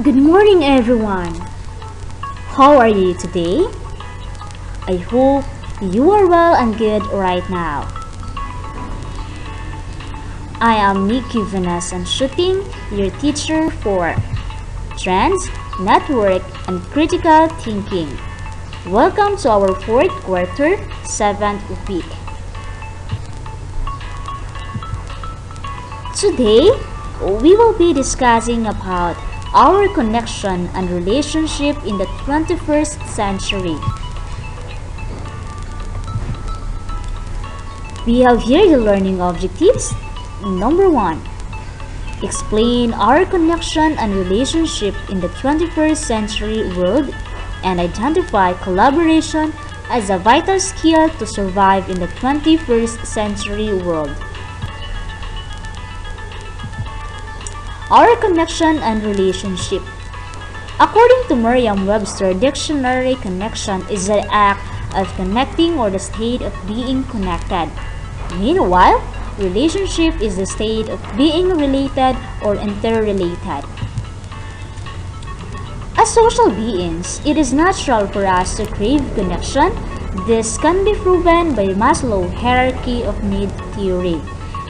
Good morning, everyone. How are you today? I hope you are well and good right now. I am Nikki Vanessa Shooting, your teacher for Trends, Network, and Critical Thinking. Welcome to our fourth quarter, 7th week. Today, we will be discussing about our connection and relationship in the 21st century. We have here the learning objectives. Number 1. Explain our connection and relationship in the 21st century world and identify collaboration as a vital skill to survive in the 21st century world. Our connection and relationship. According to Merriam-Webster dictionary, connection is the act of connecting or the state of being connected. Meanwhile, relationship is the state of being related or interrelated. As social beings, it is natural for us to crave connection. This can be proven by Maslow's hierarchy of need theory.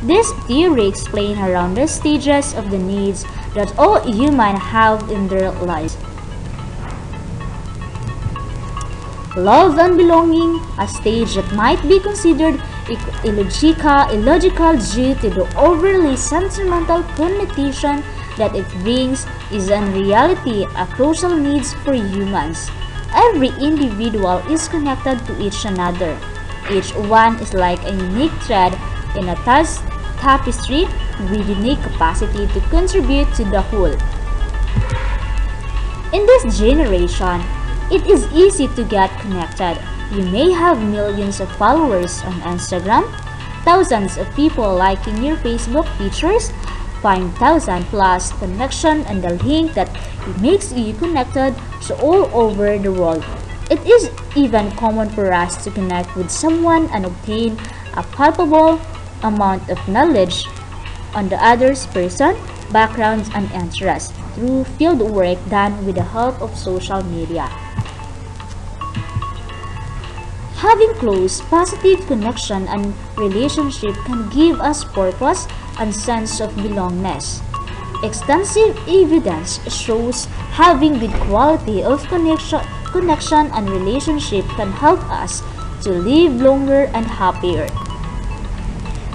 This theory explains around the stages of the needs that all humans have in their lives. Love and belonging, a stage that might be considered illogical due to the overly sentimental connotation that it brings, is in reality a crucial need for humans. Every individual is connected to each another. Each one is like a unique thread in a tapestry with unique capacity to contribute to the whole. In this generation, it is easy to get connected. You may have millions of followers on Instagram, thousands of people liking your Facebook pictures, 5,000 plus connection, and the link that makes you connected to all over the world. It is even common for us to connect with someone and obtain a palpable amount of knowledge on the other's person, backgrounds, and interests through field work done with the help of social media. Having close, positive connection and relationship can give us purpose and sense of belongingness. Extensive evidence shows having good quality of connection and relationship can help us to live longer and happier.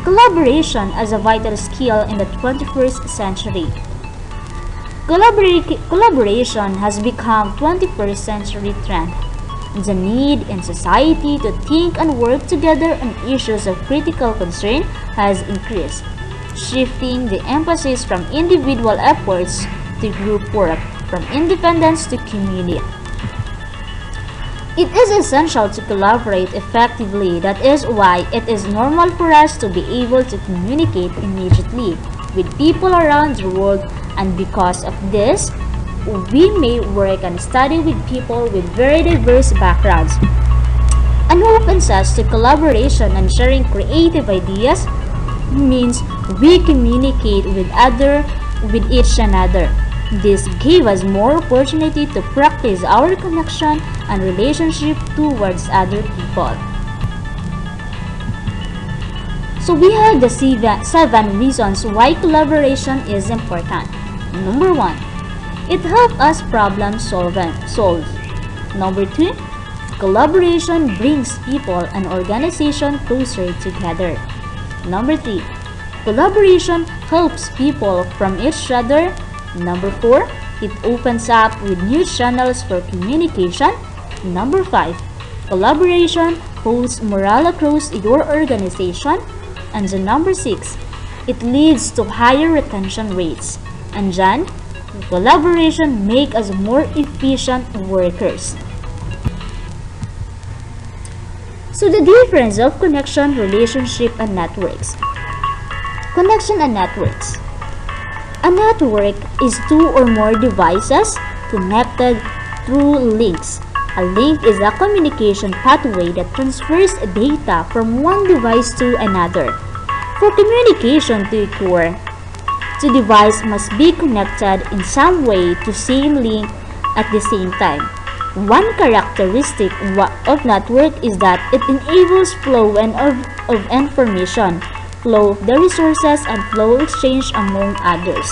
Collaboration as a vital skill in the 21st century. Collaboration has become 21st century trend. The need in society to think and work together on issues of critical concern has increased, shifting the emphasis from individual efforts to group work, from independence to community. It is essential to collaborate effectively. That is why it is normal for us to be able to communicate immediately with people around the world, and because of this, we may work and study with people with very diverse backgrounds. An opens us to collaboration and sharing creative ideas means we communicate with each another. This gave us more opportunity to practice our connection and relationship towards other people. So we have the 7 reasons why collaboration is important. Number 1. It helps us problem solve. Number 2. Collaboration brings people and organizations closer together. Number 3. Collaboration helps people from each other. Number 4. It opens up with new channels for communication. Number 5. Collaboration boosts morale across your organization. And the number 6. It leads to higher retention rates. And then, collaboration makes us more efficient workers. So the difference of connection, relationship, and networks. Connection and networks. A network is 2 or more devices connected through links. A link is a communication pathway that transfers data from one device to another. For communication to occur, Two devices must be connected in some way to same link at the same time. One characteristic of network is that it enables flow of information, flow of the resources, and flow exchange among others.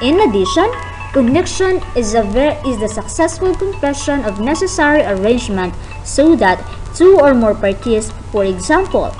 In addition, connection is the successful completion of necessary arrangement so that two or more parties, for example,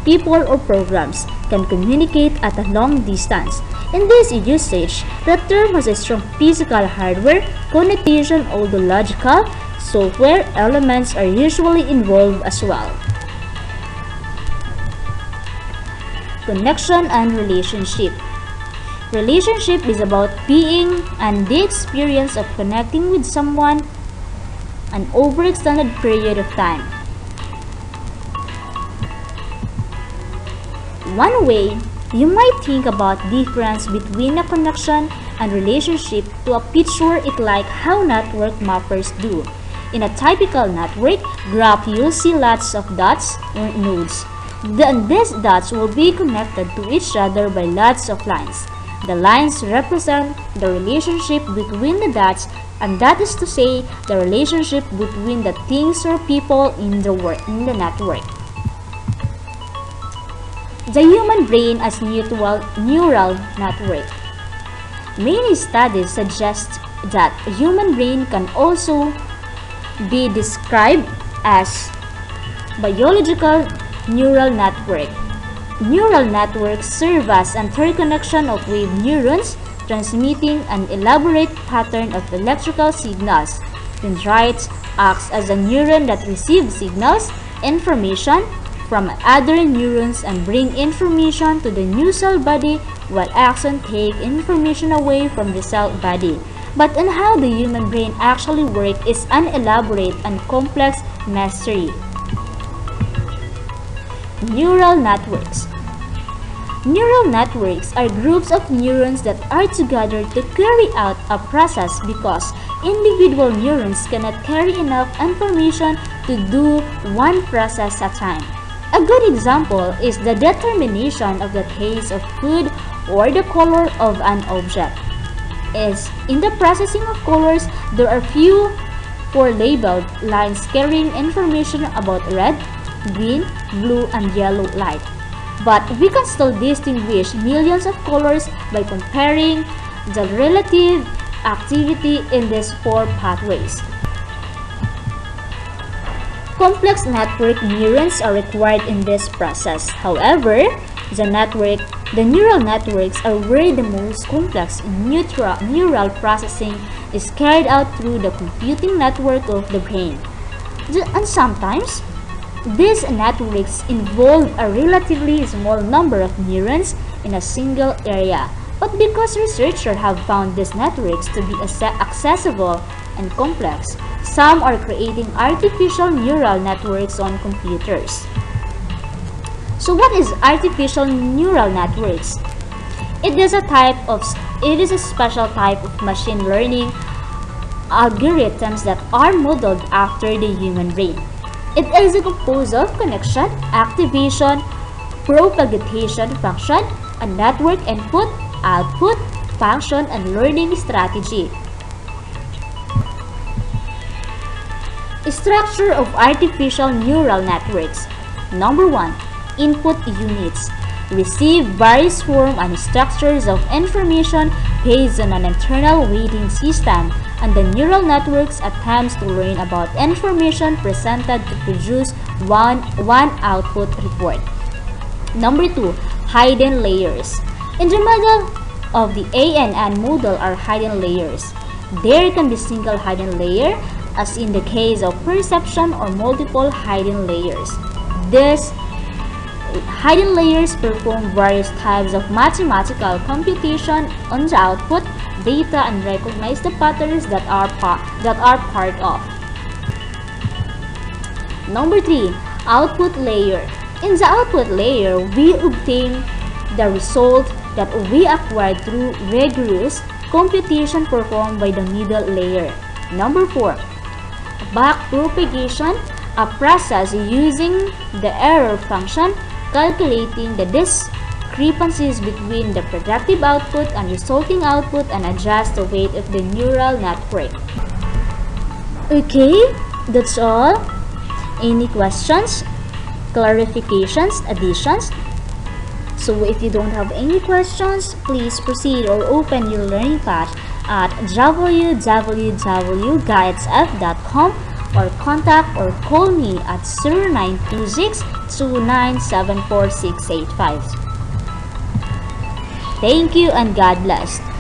people or programs, can communicate at a long distance. In this usage, the term has a strong physical hardware connotation, although logical software elements are usually involved as well. Connection and relationship. Relationship is about being and the experience of connecting with someone an overextended period of time. One way you might think about difference between a connection and relationship to a picture it like how network mappers do. In a typical network graph, you'll see lots of dots or nodes. Then these dots will be connected to each other by lots of lines. The lines represent the relationship between the dots, and that is to say, the relationship between the things or people in the network. The human brain as neural network. Many studies suggest that the human brain can also be described as biological neural network. Neural networks serve as interconnection of wave neurons transmitting an elaborate pattern of electrical signals. Dendrites acts as a neuron that receives signals, information from other neurons and bring information to the new cell body, while axons take information away from the cell body. But on how the human brain actually works is an elaborate and complex mystery. Neural networks. Neural networks are groups of neurons that are together to carry out a process because individual neurons cannot carry enough information to do one process at a time. A good example is the determination of the taste of food or the color of an object. As in the processing of colors, there are few labeled lines carrying information about red, green, blue, and yellow light. But we can still distinguish millions of colors by comparing the relative activity in these four pathways. Complex network neurons are required in this process. However, the neural networks are where the most complex neural processing is carried out through the computing network of the brain. And sometimes, these networks involve a relatively small number of neurons in a single area. But because researchers have found these networks to be accessible and complex, some are creating artificial neural networks on computers. So what is artificial neural networks? It is a special type of machine learning algorithms that are modeled after the human brain. It is composed of connection, activation, propagation function, a network input, output, function, and learning strategy. Structure of artificial neural networks. Number 1. Input units. Receive various forms and structures of information based on an internal weighting system, and the neural networks attempts to learn about information presented to produce one output report. Number 2. Hidden layers. In the middle of the ANN model are hidden layers. There can be single hidden layer, as in the case of perception, or multiple hidden layers. These hidden layers perform various types of mathematical computation on the output data and recognize the patterns that are part of. Number 3. Output layer. In the output layer, we obtain the result that we acquired through rigorous computation performed by the middle layer. Number 4. Backpropagation, a process using the error function calculating the discrepancies between the productive output and resulting output and adjust the weight of the neural network. Okay, that's all. Any questions, clarifications, additions? So if you don't have any questions, please proceed or open your learning path at www.gaitsf.com or contact or call me at 0926-2974-685. Thank you and God bless.